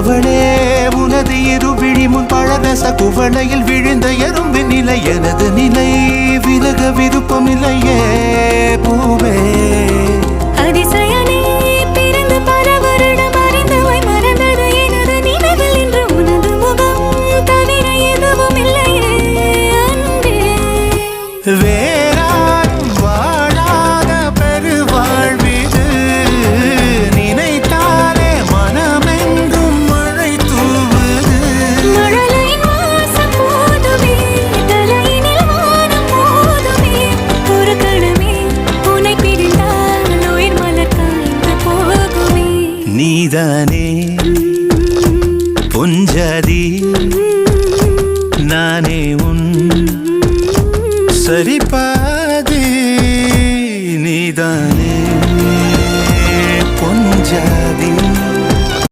அவளே உனது இருவிழி முன் பழரச குவளையில் விழுந்த எறும்பின் நிலை எனது நிலை விலக விருப்பமில்லையே பூவே அதிசயனே பிறந்து பல வருடம் அறிந்தவை மறந்தது எனது நினைவில் இன்று உனது முகம் தவிர எதுவும் இல்லையே அன்பே வேறாரும் வாழாத பெருவாழ்விது நினைத்தாலே மனமெங்கும் மழை தூவுது மழலையின் வாசம் போதுமே தலையினில் வானம் போதுமே ஒரு கணமே உன்னை பிரிந்தால் உயிர் மலர் காய்ந்து போகுமே நீதானே பொஞ்சாதி நானே உன் சரிபாதி நீதானே பொஞ்சாதி